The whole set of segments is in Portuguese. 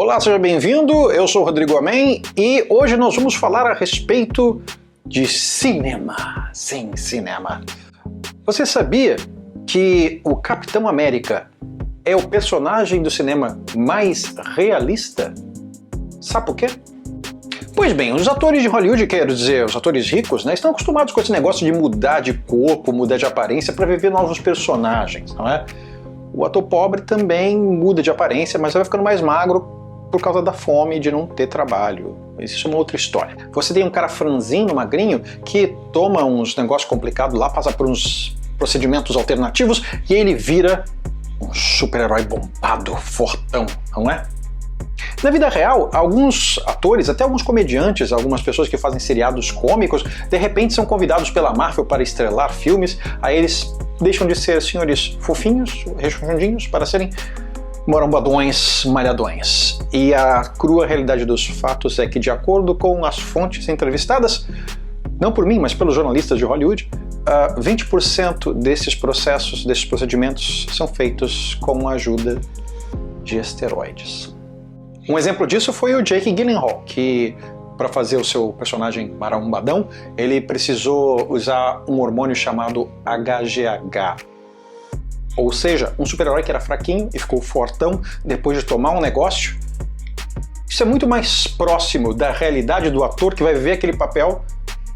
Olá, seja bem-vindo, eu sou o Rodrigo Amém e hoje nós vamos falar a respeito de cinema. Sim, cinema. Você sabia que o Capitão América é o personagem do cinema mais realista? Sabe por quê? Pois bem, os atores de Hollywood, quero dizer, os atores ricos, estão acostumados com esse negócio de mudar de corpo, mudar de aparência para viver novos personagens, não é? O ator pobre também muda de aparência, mas vai ficando mais magro por causa da fome de não ter trabalho. Isso é uma outra história. Você tem um cara franzino, magrinho, que toma uns negócios complicados lá, passa por uns procedimentos alternativos e ele vira um super-herói bombado, fortão, não é? Na vida real, alguns atores, até alguns comediantes, algumas pessoas que fazem seriados cômicos, de repente são convidados pela Marvel para estrelar filmes, aí eles deixam de ser senhores fofinhos, rechonchudinhos, para serem morambadões, malhadões. E a crua realidade dos fatos é que, de acordo com as fontes entrevistadas, não por mim, mas pelos jornalistas de Hollywood, 20% desses processos, desses procedimentos, são feitos com a ajuda de esteroides. Um exemplo disso foi o Jake Gyllenhaal, que para fazer o seu personagem marambadão, ele precisou usar um hormônio chamado HGH. Ou seja, um super-herói que era fraquinho e ficou fortão depois de tomar um negócio. Isso é muito mais próximo da realidade do ator que vai viver aquele papel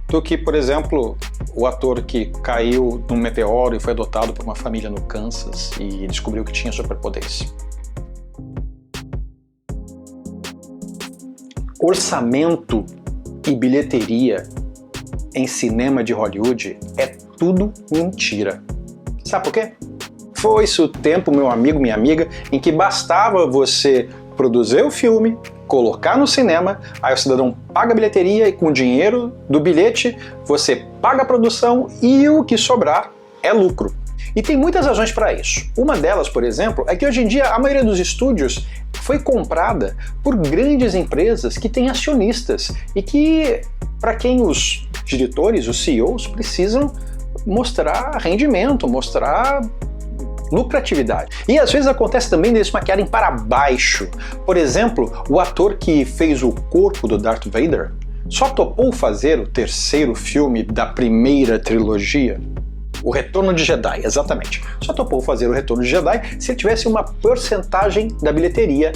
do que, por exemplo, o ator que caiu num meteoro e foi adotado por uma família no Kansas e descobriu que tinha superpoderes. Orçamento e bilheteria em cinema de Hollywood é tudo mentira. Sabe por quê? Foi-se o tempo, meu amigo, minha amiga, em que bastava você produzir o filme, colocar no cinema, aí o cidadão paga a bilheteria e com o dinheiro do bilhete você paga a produção e o que sobrar é lucro. E tem muitas razões para isso. Uma delas, por exemplo, é que hoje em dia a maioria dos estúdios foi comprada por grandes empresas que têm acionistas e que, para quem os diretores, os CEOs, precisam mostrar rendimento, mostrar lucratividade. E às vezes acontece também deles maquiarem para baixo. Por exemplo, o ator que fez o corpo do Darth Vader só topou fazer o terceiro filme da primeira trilogia. O Retorno de Jedi, exatamente. Só topou fazer o Retorno de Jedi se ele tivesse uma porcentagem da bilheteria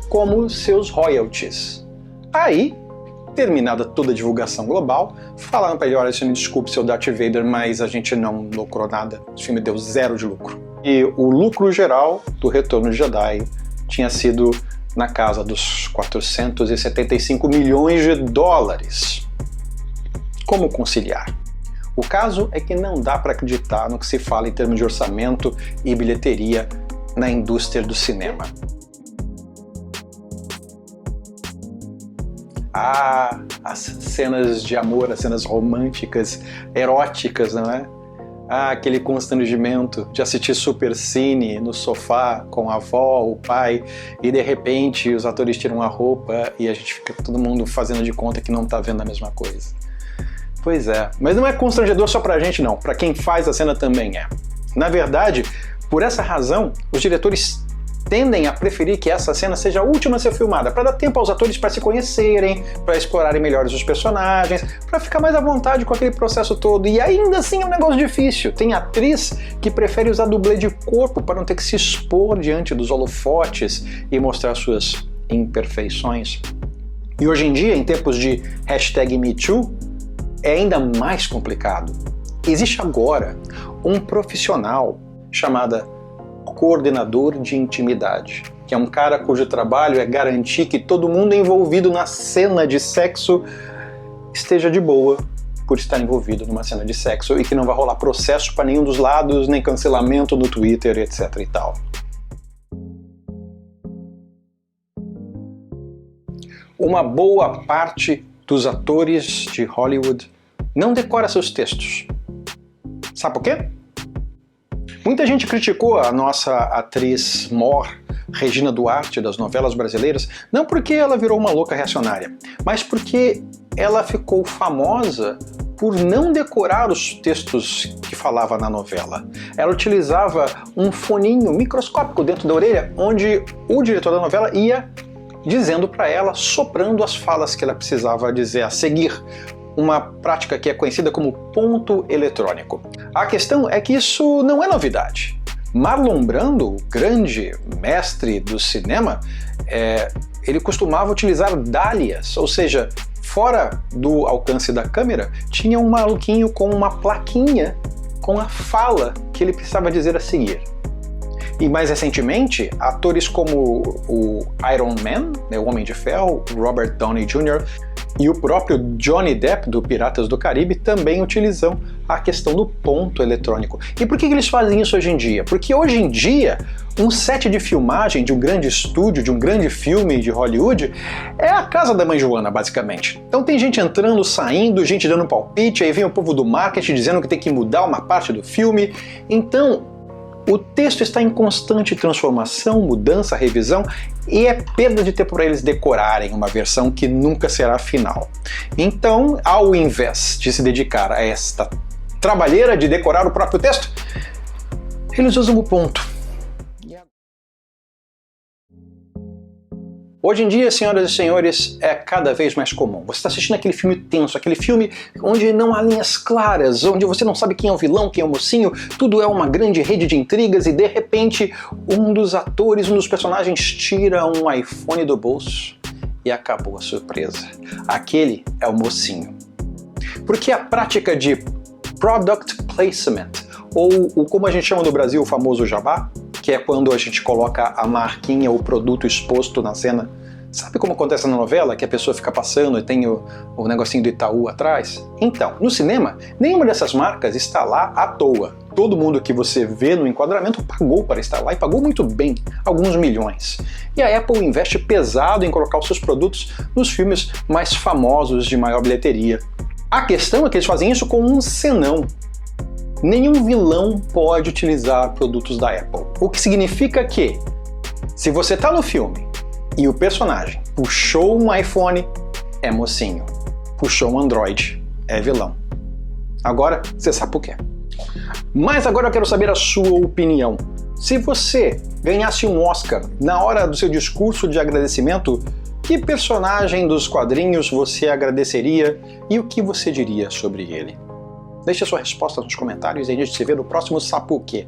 como seus royalties. Aí, terminada toda a divulgação global, falaram para ele: olha, me desculpe, seu Darth Vader, mas a gente não lucrou nada. O filme deu 0 de lucro. E o lucro geral do Retorno de Jedi tinha sido na casa dos 475 milhões de dólares. Como conciliar? O caso é que não dá para acreditar no que se fala em termos de orçamento e bilheteria na indústria do cinema. As cenas de amor, as cenas românticas, eróticas, não é? Aquele constrangimento de assistir Supercine no sofá com a avó, o pai, e de repente os atores tiram a roupa e a gente fica todo mundo fazendo de conta que não está vendo a mesma coisa. Pois é, mas não é constrangedor só pra gente não, pra quem faz a cena também é. Na verdade, por essa razão, os diretores tendem a preferir que essa cena seja a última a ser filmada, para dar tempo aos atores para se conhecerem, para explorarem melhores os personagens, para ficar mais à vontade com aquele processo todo. E ainda assim é um negócio difícil. Tem atriz que prefere usar dublê de corpo para não ter que se expor diante dos holofotes e mostrar suas imperfeições. E hoje em dia, em tempos de #MeToo, é ainda mais complicado. Existe agora um profissional chamado coordenador de intimidade, que é um cara cujo trabalho é garantir que todo mundo envolvido na cena de sexo esteja de boa por estar envolvido numa cena de sexo e que não vai rolar processo para nenhum dos lados, nem cancelamento no Twitter, etc e tal. Uma boa parte dos atores de Hollywood não decora seus textos. Sabe por quê? Muita gente criticou a nossa atriz mor, Regina Duarte, das novelas brasileiras, não porque ela virou uma louca reacionária, mas porque ela ficou famosa por não decorar os textos que falava na novela. Ela utilizava um foninho microscópico dentro da orelha, onde o diretor da novela ia dizendo para ela, soprando as falas que ela precisava dizer a seguir. Uma prática que é conhecida como ponto eletrônico. A questão é que isso não é novidade. Marlon Brando, o grande mestre do cinema, ele costumava utilizar dálias, ou seja, fora do alcance da câmera, tinha um maluquinho com uma plaquinha com a fala que ele precisava dizer a seguir. E mais recentemente, atores como o Iron Man, o Homem de Ferro, Robert Downey Jr., e o próprio Johnny Depp, do Piratas do Caribe, também utilizam a questão do ponto eletrônico. E por que eles fazem isso hoje em dia? Porque hoje em dia, um set de filmagem de um grande estúdio, de um grande filme de Hollywood, é a casa da mãe Joana, basicamente. Então tem gente entrando, saindo, gente dando palpite, aí vem o povo do marketing dizendo que tem que mudar uma parte do filme. Então, o texto está em constante transformação, mudança, revisão, e é perda de tempo para eles decorarem uma versão que nunca será final. Então, ao invés de se dedicar a esta trabalheira de decorar o próprio texto, eles usam o ponto. Hoje em dia, senhoras e senhores, é cada vez mais comum. Você está assistindo aquele filme tenso, aquele filme onde não há linhas claras, onde você não sabe quem é o vilão, quem é o mocinho, tudo é uma grande rede de intrigas e de repente um dos atores, um dos personagens tira um iPhone do bolso e acabou a surpresa. Aquele é o mocinho. Porque a prática de product placement, ou como a gente chama no Brasil, o famoso jabá, que é quando a gente coloca a marquinha, o produto exposto na cena. Sabe como acontece na novela, que a pessoa fica passando e tem o negocinho do Itaú atrás? Então, no cinema, nenhuma dessas marcas está lá à toa. Todo mundo que você vê no enquadramento pagou para estar lá e pagou muito bem, alguns milhões. E a Apple investe pesado em colocar os seus produtos nos filmes mais famosos de maior bilheteria. A questão é que eles fazem isso com um senão. Nenhum vilão pode utilizar produtos da Apple. O que significa que, se você está no filme e o personagem puxou um iPhone, é mocinho. Puxou um Android, é vilão. Agora, você sabe por quê. Mas agora eu quero saber a sua opinião. Se você ganhasse um Oscar na hora do seu discurso de agradecimento, que personagem dos quadrinhos você agradeceria e o que você diria sobre ele? Deixe a sua resposta nos comentários e a gente se vê no próximo Sapo o Quê?